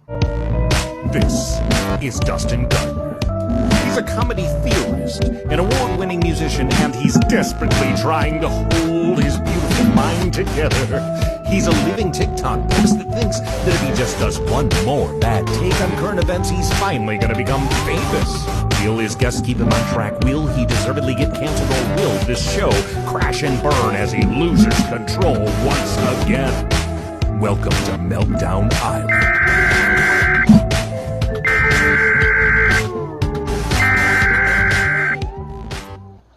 This is Dustin Gardner. He's a comedy theorist, an award-winning musician, and he's desperately trying to hold his beautiful mind together. He's a living TikTok post that thinks that if he just does one more bad take on current events, he's finally gonna become famous. Will his guests keep him on track? Will he deservedly get canceled, or will this show crash and burn as he loses control once again? Welcome to Meltdown Island.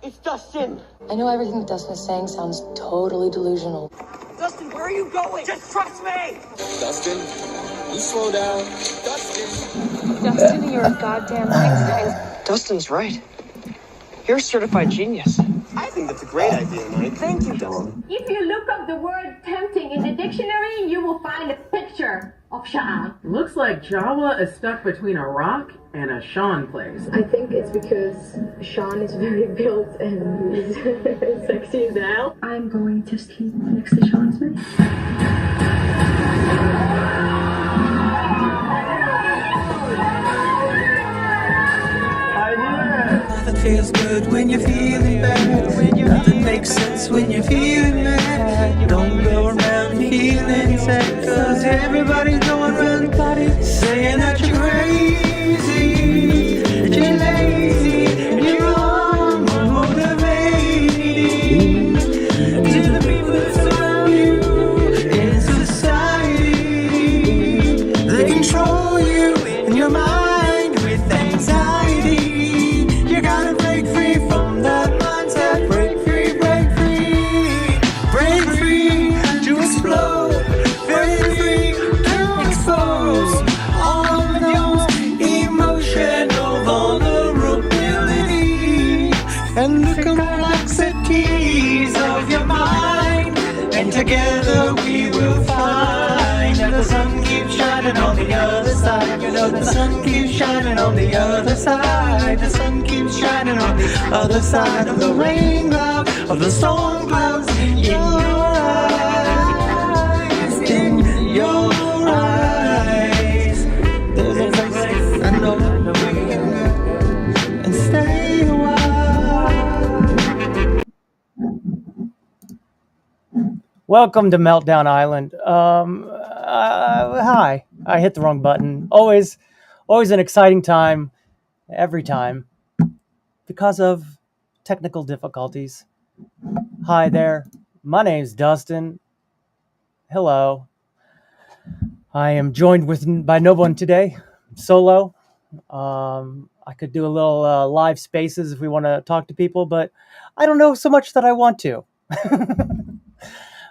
It's Dustin! I know everything that Dustin is saying sounds totally delusional. Dustin, where are you going? Just trust me! Dustin, you slow down. Dustin! Dustin, you're a goddamn Einstein. Dustin's right. You're a certified genius. I think that's a great idea, Mike. Thank you, Dustin. If you look up the word tempting in the dictionary, you will find a picture of Sean. Looks like Jawa is stuck between a rock and a Sean place. I think it's because Sean is very built and he's sexy as hell. I'm going to sleep next to Sean's bed. Nothing feels good when you're feeling bad. Nothing makes sense when you're feeling mad. Don't go around feeling sad, cause everybody's going around saying that you're crazy, that you're lazy, and you're unmotivated. To the people that surround you in society, they control you in your mind with anxiety. You gotta break free from that mindset. Break free, break free. Break free to explode. Break free to expose all of your emotional vulnerability and the complexities of your mind. And together we will find that the sun keeps shining on the other side. You know the sun keeps shining on the other side. The sun keeps shining on the other side of the rain cloud, of the storm clouds. In your eyes, in your eyes, there's a place I know we can go and stay a while. Welcome to Meltdown Island. Hi. I hit the wrong button. Always an exciting time, every time, because of technical difficulties. Hi there. My name's Dustin. Hello. I am joined by no one today. Solo. I could do a little live spaces if we want to talk to people, but I don't know so much that I want to.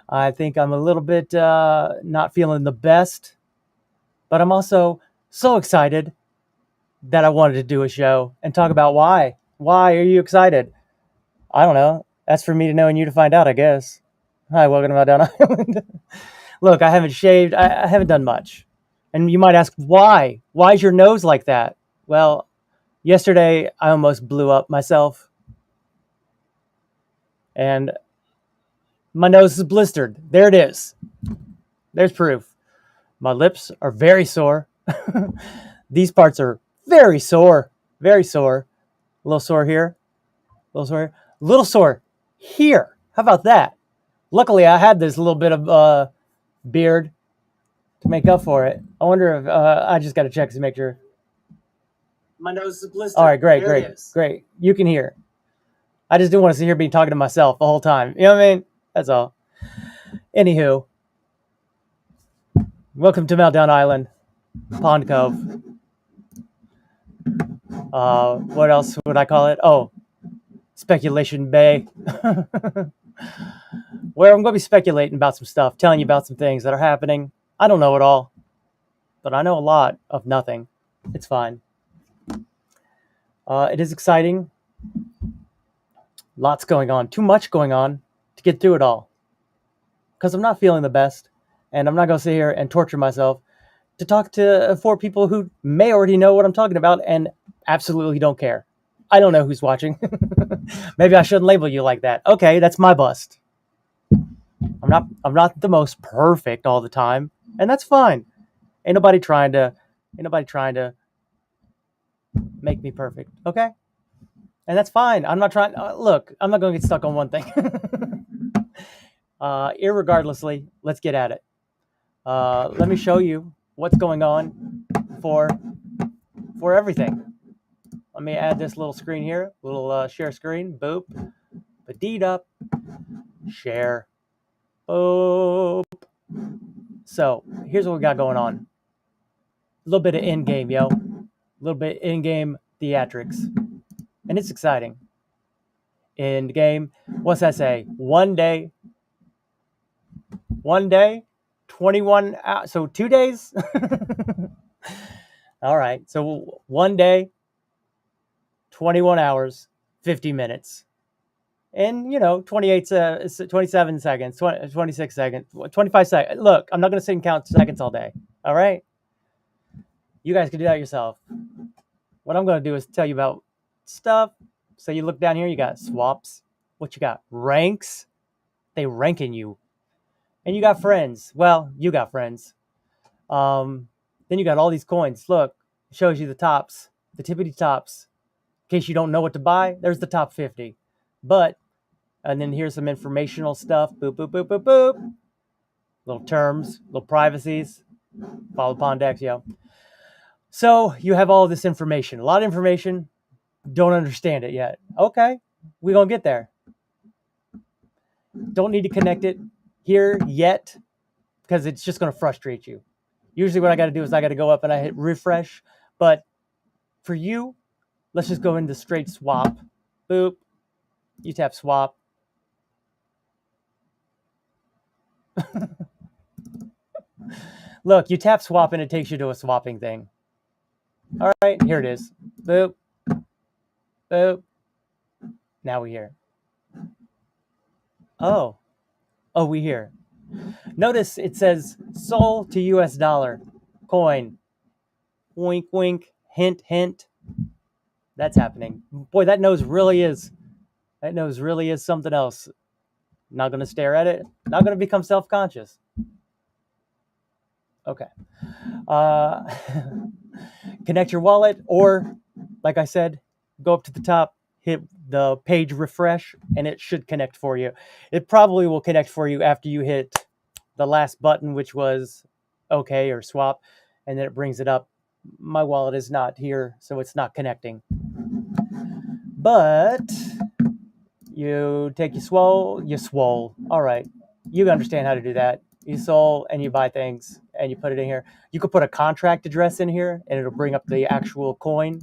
I think I'm a little bit not feeling the best, but I'm also so excited that I wanted to do a show and talk about why. Why are you excited? I don't know. That's for me to know and you to find out, I guess. Hi, welcome to Meltdown Island. Look, I haven't shaved. I haven't done much. And you might ask, why? Why is your nose like that? Well, yesterday I almost blew up myself. And my nose is blistered. There it is. There's proof. My lips are very sore. These parts are very sore. Very sore. A little sore here. A little sore here. A little sore here. How about that? Luckily, I had this little bit of beard to make up for it. I wonder if I just got to check to make sure. My nose is blistered. All right, great. You can hear. I just didn't want to sit here being talking to myself the whole time. You know what I mean? That's all. Anywho, welcome to Meltdown Island, Pond Cove. What else would I call it? Oh, Speculation Bay. Where I'm going to be speculating about some stuff, telling you about some things that are happening. I don't know it all, but I know a lot of nothing. It's fine. It is exciting. Lots going on. Too much going on to get through it all. Because I'm not feeling the best. And I'm not going to sit here and torture myself to talk to 4 people who may already know what I'm talking about and absolutely don't care. I don't know who's watching. Maybe I shouldn't label you like that. Okay, that's my bust. I'm not the most perfect all the time, and that's fine. Ain't nobody trying to Ain't nobody trying to make me perfect, okay? And that's fine. I'm not trying. Look, I'm not going to get stuck on one thing. Irregardlessly, let's get at it. Let me show you what's going on for everything. Let me add this little screen here, little share screen. Boop, ba-deed up, share, boop. So here's what we got going on. A little bit of in-game, yo. A little bit in-game theatrics, and it's exciting. In-game, what's that say? 1 day, 21 hours. So 2 days. All right. So 1 day, 21 hours, 50 minutes. And, 27 seconds, 26 seconds, 25 seconds. Look, I'm not going to sit and count seconds all day. All right? You guys can do that yourself. What I'm going to do is tell you about stuff. So you look down here, you got swaps. What you got? Ranks. They ranking you. And you got friends. Well, you got friends. Then you got all these coins. Look, it shows you the tops, the tippity tops. In case you don't know what to buy, there's the top 50. And then here's some informational stuff. Boop, boop, boop, boop, boop. Little terms, little privacies. Follow Pond0x, yo. So you have all this information. A lot of information. Don't understand it yet. Okay, we're going to get there. Don't need to connect it here yet because it's just going to frustrate you. Usually what I got to do is I got to go up and I hit refresh. But for you, let's just go into straight swap. Boop. You tap swap. Look, you tap swap and it takes you to a swapping thing. All right, here it is. Boop. Boop. Now we hear. Oh, we hear. Notice it says SOL to US dollar coin. Wink, wink, hint, hint. That's happening. Boy, that nose really is something else. Not going to stare at it. Not going to become self-conscious. Okay. Connect your wallet, or, like I said, go up to the top, hit the page refresh, and it should connect for you. It probably will connect for you after you hit the last button, which was OK or swap, and then it brings it up. My wallet is not here, so it's not connecting. But you take your swole. All right. You understand how to do that. You SOL and you buy things and you put it in here. You could put a contract address in here and it'll bring up the actual coin.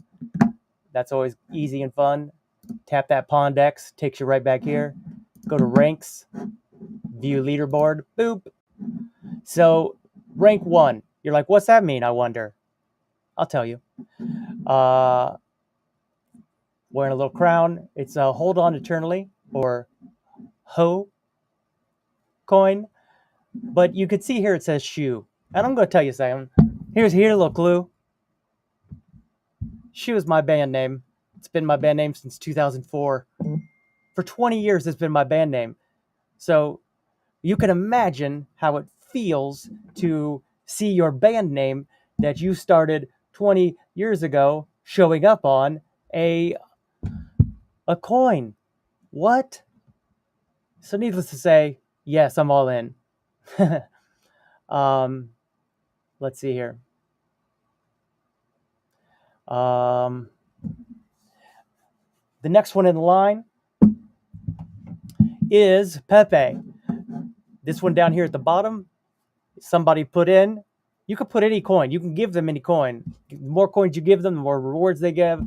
That's always easy and fun. Tap that Pond0x, takes you right back here. Go to ranks, view leaderboard, boop. So rank 1. You're like, what's that mean, I wonder? I'll tell you. Wearing a little crown. It's a hold on eternally, or HOE coin. But you could see here it says shoe. And I'm going to tell you something. Here's a little clue. Shoe is my band name. It's been my band name since 2004. For 20 years, it's been my band name. So you can imagine how it feels to see your band name that you started 20 years ago showing up on a coin. What? So needless to say, yes, I'm all in. Let's see here. The next one in line is Pepe. This one down here at the bottom, somebody put in. You could put any coin. You can give them any coin. The more coins you give them, the more rewards they give,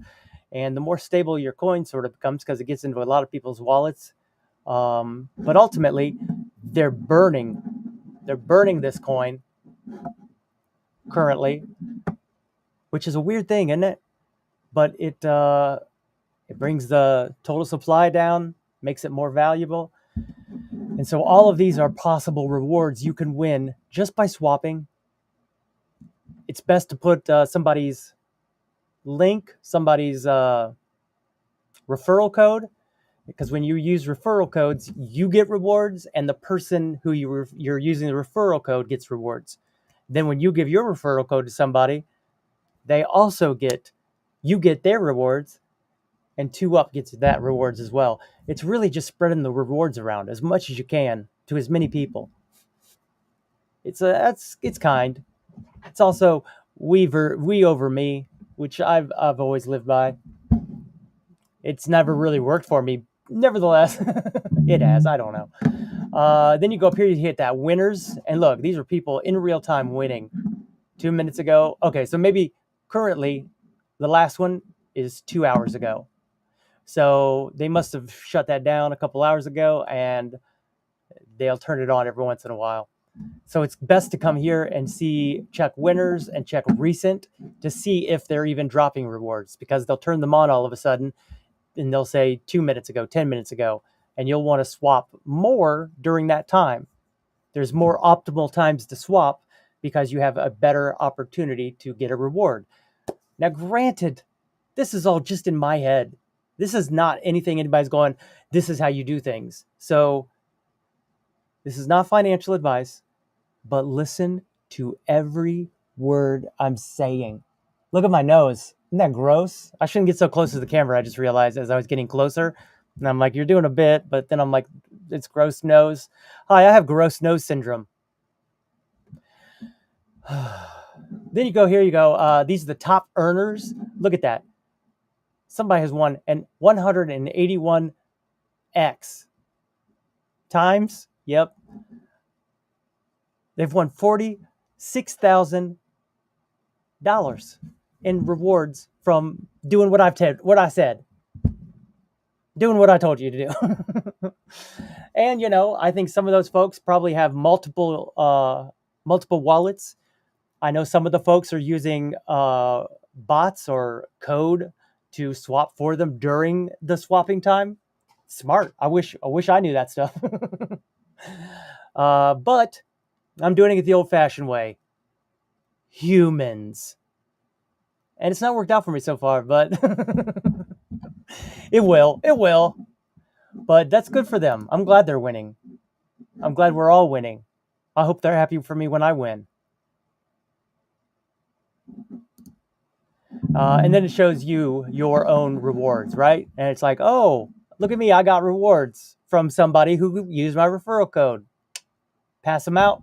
and the more stable your coin sort of becomes because it gets into a lot of people's wallets. But ultimately, they're burning this coin currently, which is a weird thing, isn't it? But it brings the total supply down, makes it more valuable. And so all of these are possible rewards you can win just by swapping. It's best to put somebody's link, somebody's referral code, because when you use referral codes, you get rewards, and the person who you're using the referral code gets rewards. Then when you give your referral code to somebody, they also you get their rewards, and 2UP gets that rewards as well. It's really just spreading the rewards around as much as you can to as many people. It's kind. It's also we over me, which I've always lived by. It's never really worked for me. Nevertheless, it has. I don't know. Then you go up here, you hit that winners, and look, these are people in real time winning. 2 minutes ago. Okay, so maybe currently the last one is 2 hours ago. So they must have shut that down a couple hours ago, and they'll turn it on every once in a while. So it's best to come here and check winners and check recent to see if they're even dropping rewards, because they'll turn them on all of a sudden and they'll say 2 minutes ago, 10 minutes ago, and you'll want to swap more during that time. There's more optimal times to swap because you have a better opportunity to get a reward. Now, granted, this is all just in my head. This is not anything anybody's going, this is how you do things. So this is not financial advice, but listen to every word I'm saying. Look at my nose. Isn't that gross? I shouldn't get so close to the camera. I just realized as I was getting closer. And I'm like, you're doing a bit. But then I'm like, it's gross nose. Hi, I have gross nose syndrome. Then you go here, you go, these are the top earners. Look at that. Somebody has won an 181x times. Yep. They've won $46,000 in rewards from doing what I said. Doing what I told you to do. And, you know, I think some of those folks probably have multiple wallets. I know some of the folks are using bots or code to swap for them during the swapping time. Smart. I wish I knew that stuff. But I'm doing it the old-fashioned way. Humans. And it's not worked out for me so far, but it will. It will. But that's good for them. I'm glad they're winning. I'm glad we're all winning. I hope they're happy for me when I win. And then it shows you your own rewards, right? And it's like, oh, look at me. I got rewards from somebody who used my referral code. Pass them out.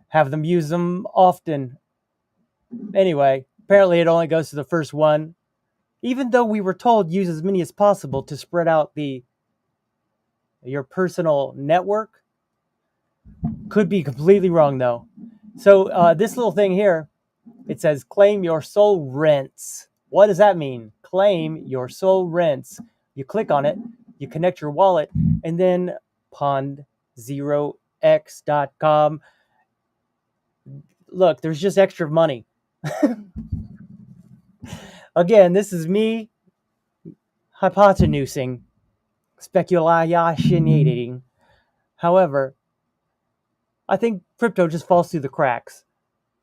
Have them use them often. Anyway, apparently it only goes to the first one. Even though we were told use as many as possible to spread out your personal network. Could be completely wrong, though. So this little thing here, it says claim your soul rents. What does that mean? Claim your soul rents. You click on it, you connect your wallet, and then Pond0x.com. Look, there's just extra money. Again, this is me hypotenusing, speculating. However, I think crypto just falls through the cracks.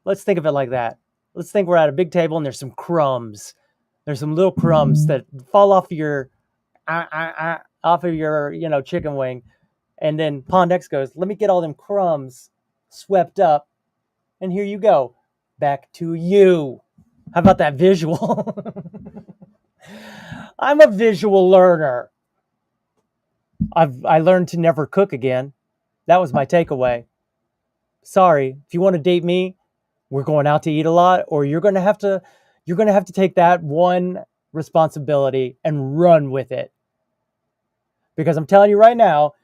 Let's think of it like that. Let's think we're at a big table and there's some crumbs. There's some little crumbs that fall off your chicken wing. And then Pond0x goes, let me get all them crumbs swept up. And here you go. Back to you. How about that visual? I'm a visual learner. I learned to never cook again. That was my takeaway. Sorry, if you want to date me, we're going out to eat a lot, or you're going to have to take that one responsibility and run with it. Because I'm telling you right now,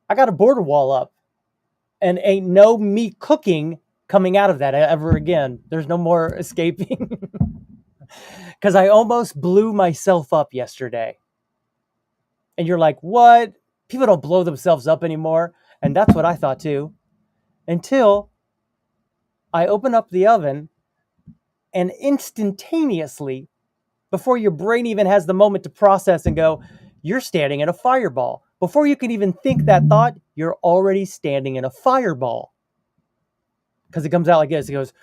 I got a border wall up, and ain't no me cooking coming out of that ever again. There's no more escaping. Because I almost blew myself up yesterday. And you're like, what? People don't blow themselves up anymore. And that's what I thought too. Until I open up the oven and instantaneously, before your brain even has the moment to process and go, you're standing in a fireball. Before you can even think that thought, you're already standing in a fireball. Because it comes out like this. It goes,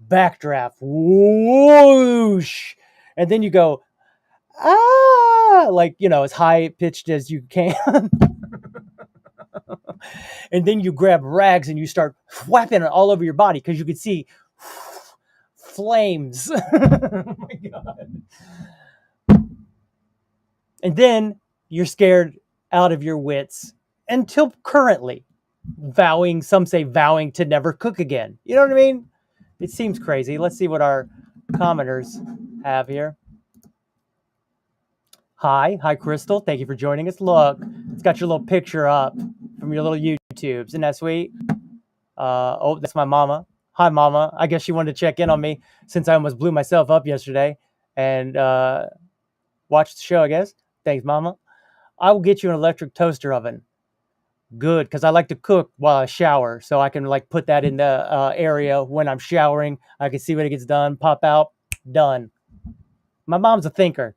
backdraft, whoosh. And then you go, like, as high pitched as you can. And then you grab rags and you start whapping it all over your body because you could see flames. Oh my God. And then you're scared out of your wits until currently some say vowing to never cook again. You know what I mean? It seems crazy. Let's see what our commenters have here. Hi, Crystal. Thank you for joining us. Look, it's got your little picture up from your little YouTubes. Isn't that sweet? Oh, that's my mama. Hi, Mama. I guess she wanted to check in on me since I almost blew myself up yesterday and watched the show, I guess. Thanks, Mama. I will get you an electric toaster oven. Good, because I like to cook while I shower, so I can like put that in the area when I'm showering. I can see when it gets done, pop out, done. My mom's a thinker.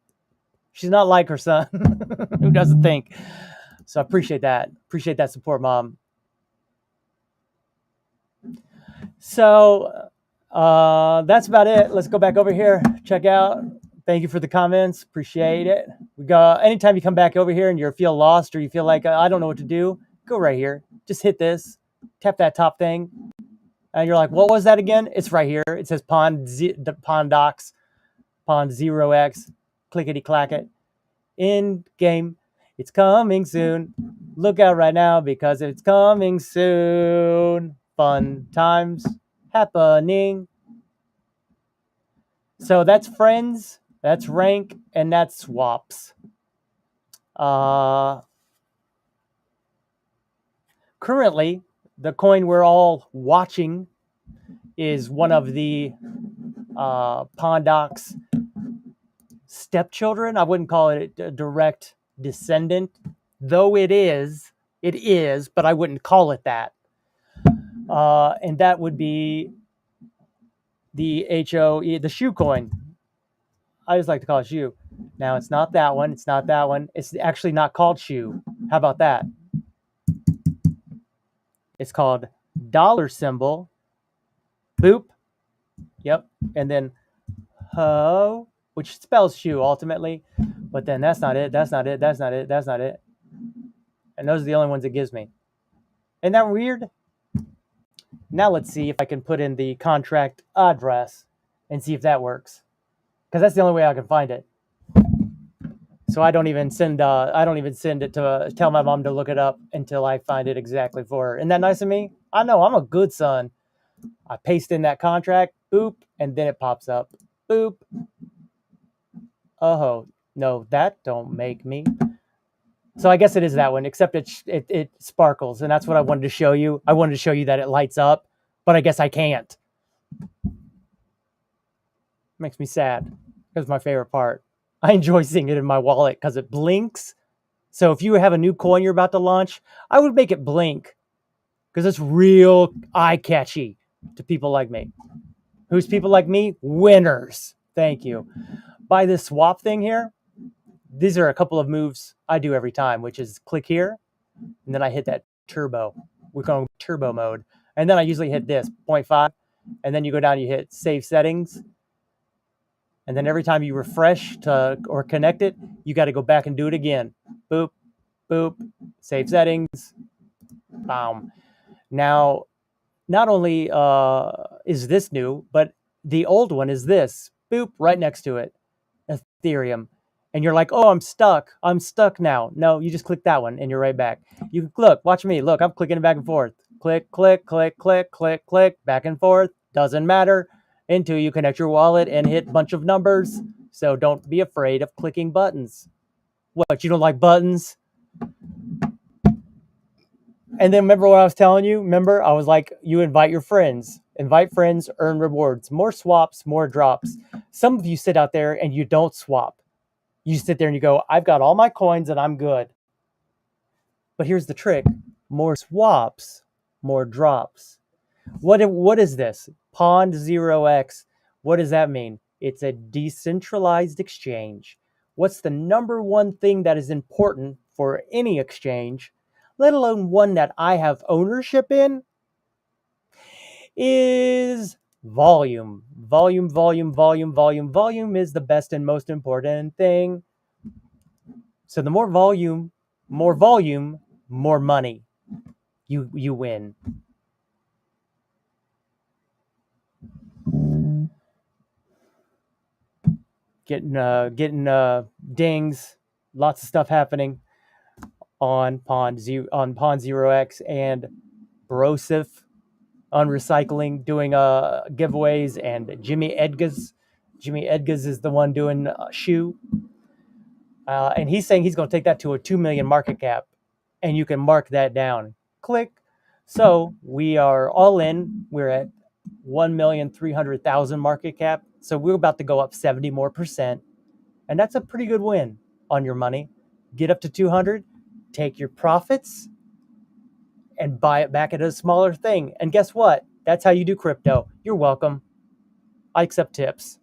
She's not like her son who doesn't think. So I appreciate that. Appreciate that support, Mom. So that's about it. Let's go back over here. Check out. Thank you for the comments. Appreciate it. We got anytime you come back over here and you feel lost or you feel like I don't know what to do, go right here. Just hit this. Tap that top thing. And you're like, what was that again? It's right here. It says Pond0x, Pond0x. Clickety clack it. In game. It's coming soon. Look out right now because it's coming soon. Fun times happening. So that's friends, that's rank, and that's swaps. Currently, the coin we're all watching is one of the Pond0x stepchildren. I wouldn't call it a direct descendant, though it is, but I wouldn't call it that. And that would be the HOE, the shoe coin. I just like to call it shoe. Now, it's not that one. It's not that one. It's actually not called shoe. How about that? It's called dollar symbol. Boop. Yep. And then ho, which spells shoe ultimately. But then that's not it. That's not it. That's not it. That's not it. And those are the only ones it gives me. Isn't that weird? Now let's see if I can put in the contract address and see if that works. Because that's the only way I can find it. So I don't even send it to tell my mom to look it up until I find it exactly for her. Isn't that nice of me? I know, I'm a good son. I paste in that contract, boop, and then it pops up. Boop. Oh, no, that don't make me. So I guess it is that one, except it sparkles, and that's what I wanted to show you. I wanted to show you that it lights up, but I guess I can't. Makes me sad. That's my favorite part. I enjoy seeing it in my wallet because it blinks. So if you have a new coin you're about to launch, I would make it blink because it's real eye-catchy to people like me. Who's people like me? Winners. Thank you. By this swap thing here, these are a couple of moves I do every time, which is click here, and then I hit that turbo. We're going turbo mode. And then I usually hit this, 0.5, and then you go down, you hit save settings. And then every time you refresh or connect it, you got to go back and do it again. Boop, boop, save settings, boom. Now, not only is this new, but the old one is this. Boop, right next to it, Ethereum. And you're like, oh, I'm stuck now. No, you just click that one and you're right back. You look, watch me. Look, I'm clicking it back and forth. Click, click, click, click, click, click, back and forth. Doesn't matter until you connect your wallet and hit a bunch of numbers. So don't be afraid of clicking buttons. What, you don't like buttons? And then remember what I was telling you? Remember, I was like, you invite your friends. Invite friends, earn rewards. More swaps, more drops. Some of you sit out there and you don't swap. You sit there and you go, I've got all my coins and I'm good. But here's the trick. More swaps, more drops. What is this? Pond0x. What does that mean? It's a decentralized exchange. What's the number one thing that is important for any exchange, let alone one that I have ownership in, is volume. Volume, volume, volume, volume. Volume is the best and most important thing. So the more volume, more money. You win. getting dings, lots of stuff happening on Pond0x and BROSEPH on recycling, doing giveaways, and Jimmy Edgas is the one doing shoe, and he's saying he's going to take that to a 2 million market cap, and you can mark that down. Click. So we are all in. We're at 1,300,000 market cap. So we're about to go up 70% more, and that's a pretty good win on your money. Get up to 200, take your profits, and buy it back at a smaller thing. And guess what? That's how you do crypto. You're welcome. I accept tips.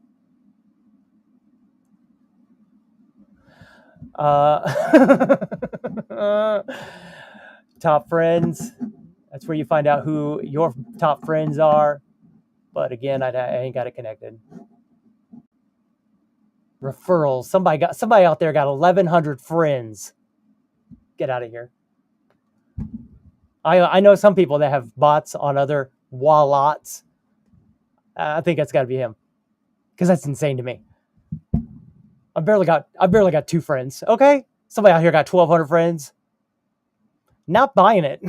Top friends. That's where you find out who your top friends are. But again, I ain't got it connected. Referrals. Somebody out there got 1,100 friends. Get out of here. I know some people that have bots on other wallets. I think that's got to be him, because that's insane to me. I barely got 2 friends. Okay, somebody out here got 1,200 friends. Not buying it.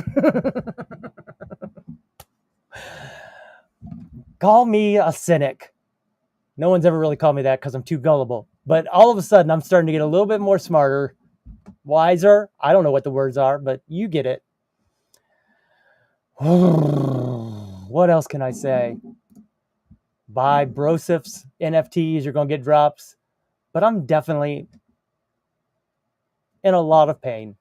Call me a cynic. No one's ever really called me that because I'm too gullible. But all of a sudden, I'm starting to get a little bit more smarter, wiser. I don't know what the words are, but you get it. What else can I say? Buy BROSEPH's NFTs. You're going to get drops. But I'm definitely in a lot of pain.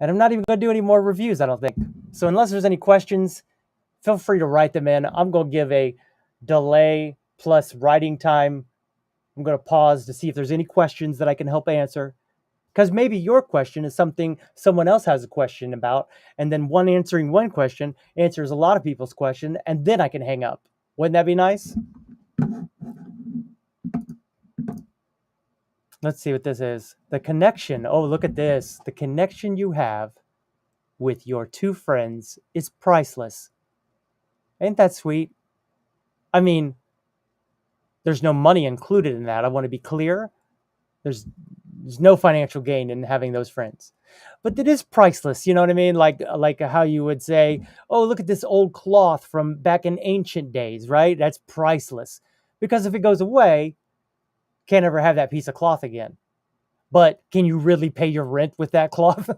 And I'm not even going to do any more reviews, I don't think. So unless there's any questions, feel free to write them in. I'm going to give a delay plus writing time. I'm going to pause to see if there's any questions that I can help answer. Because maybe your question is something someone else has a question about. And then answering one question answers a lot of people's question. And then I can hang up. Wouldn't that be nice? Let's see what this is. The connection. Oh, look at this. The connection you have with your 2 friends is priceless. Ain't that sweet? I mean, there's no money included in that. I want to be clear. There's no financial gain in having those friends. But it is priceless. You know what I mean? Like how you would say, oh, look at this old cloth from back in ancient days, right? That's priceless. Because if it goes away, can't ever have that piece of cloth again. But can you really pay your rent with that cloth?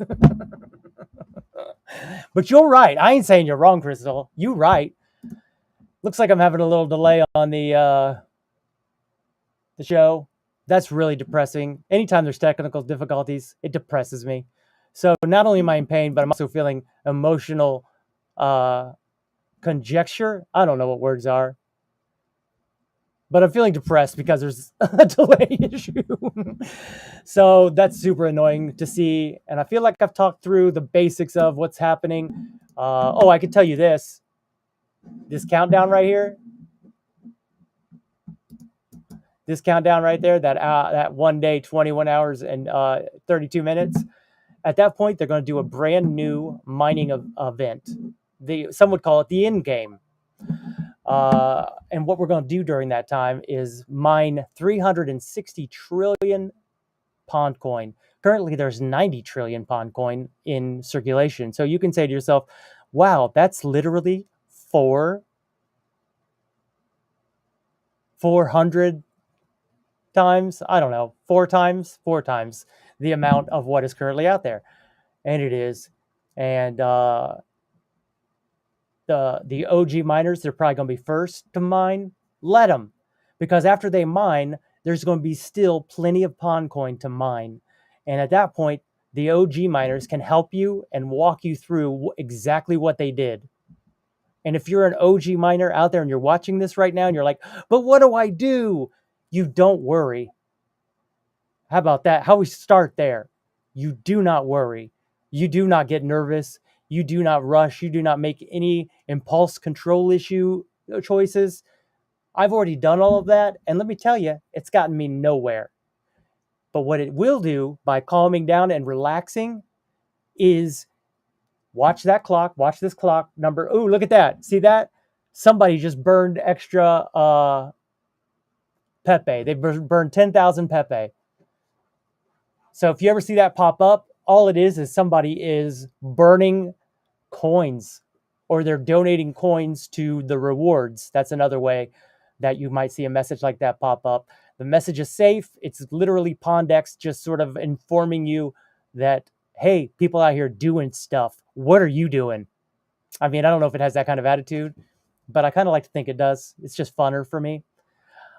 But you're right. I ain't saying you're wrong, Crystal. You right. Looks like I'm having a little delay on the show. That's really depressing. Anytime there's technical difficulties, it depresses me. So not only am I in pain, but I'm also feeling emotional conjecture. I don't know what words are. But I'm feeling depressed because there's a delay issue. So that's super annoying to see. And I feel like I've talked through the basics of what's happening. I can tell you this. This countdown right here. This countdown right there, that 1 day, 21 hours, and 32 minutes. At that point, they're going to do a brand new mining event. Some would call it the end game. And what we're going to do during that time is mine 360 trillion Pond coin. Currently, there's 90 trillion Pond coin in circulation. So you can say to yourself, wow, that's literally 400 times, I don't know, 4 times the amount of what is currently out there. And it is. And the OG miners, they're probably going to be first to mine. Let them. Because after they mine, there's going to be still plenty of Pond coin to mine. And at that point, the OG miners can help you and walk you through exactly what they did. And if you're an OG miner out there and you're watching this right now and you're like, but what do I do? You don't worry. How about that? How we start there? You do not worry. You do not get nervous. You do not rush. You do not make any impulse control issue choices. I've already done all of that. And let me tell you, it's gotten me nowhere. But what it will do by calming down and relaxing is watch that clock. Watch this clock number. Oh, look at that. See that? Somebody just burned extra Pepe. They burned 10,000 Pepe. So if you ever see that pop up, all it is somebody is burning coins, or they're donating coins to the rewards. That's another way that you might see a message like that pop up. The message is safe. It's literally Pond0x just sort of informing you that, hey, people out here doing stuff. What are you doing? I mean, I don't know if it has that kind of attitude, but I kind of like to think it does. It's just funner for me.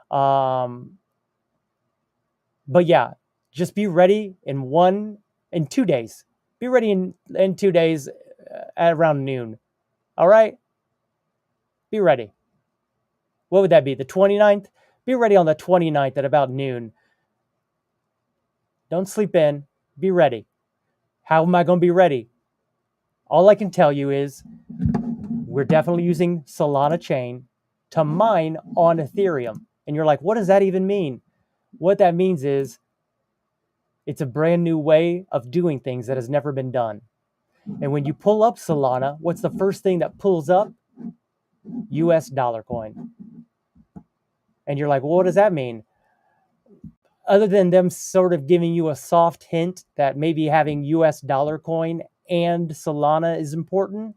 But yeah, just be ready in 2 days. Be ready in 2 days at around noon. All right? Be ready. What would that be? The 29th? Be ready on the 29th at about noon. Don't sleep in. Be ready. How am I going to be ready? All I can tell you is we're definitely using Solana chain to mine on Ethereum. And you're like, what does that even mean? What that means is it's a brand new way of doing things that has never been done. And when you pull up Solana, what's the first thing that pulls up? US dollar coin. And you're like, well, what does that mean? Other than them sort of giving you a soft hint that maybe having US dollar coin and Solana is important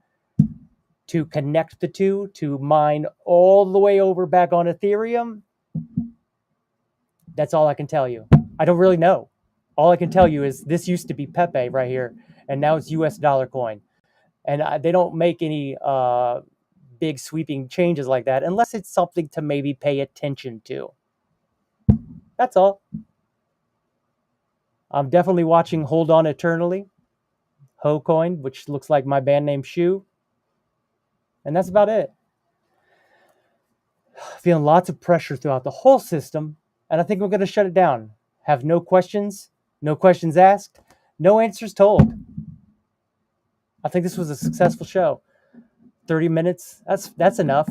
to connect the two, to mine all the way over back on Ethereum, that's all I can tell you. I don't really know. All I can tell you is this used to be Pepe right here, and now it's US dollar coin. And they don't make any big sweeping changes like that unless it's something to maybe pay attention to. That's all. I'm definitely watching Hold On Eternally, HOE coin, which looks like my band name Shoe. And that's about it. Feeling lots of pressure throughout the whole system, and I think we're going to shut it down. Have no questions asked, no answers told. I think this was a successful show. 30 minutes, that's enough.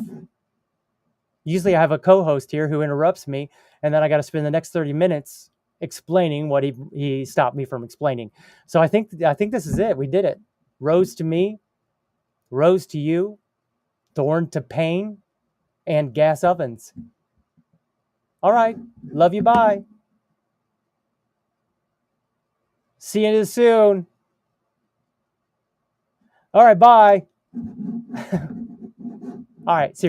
Usually I have a co-host here who interrupts me, and then I got to spend the next 30 minutes explaining what he stopped me from explaining. So I think this is it. We did it. Rose to me, rose to you, thorn to pain, and gas ovens. All right. Love you. Bye. See you soon. All right. Bye. All right. Seriously.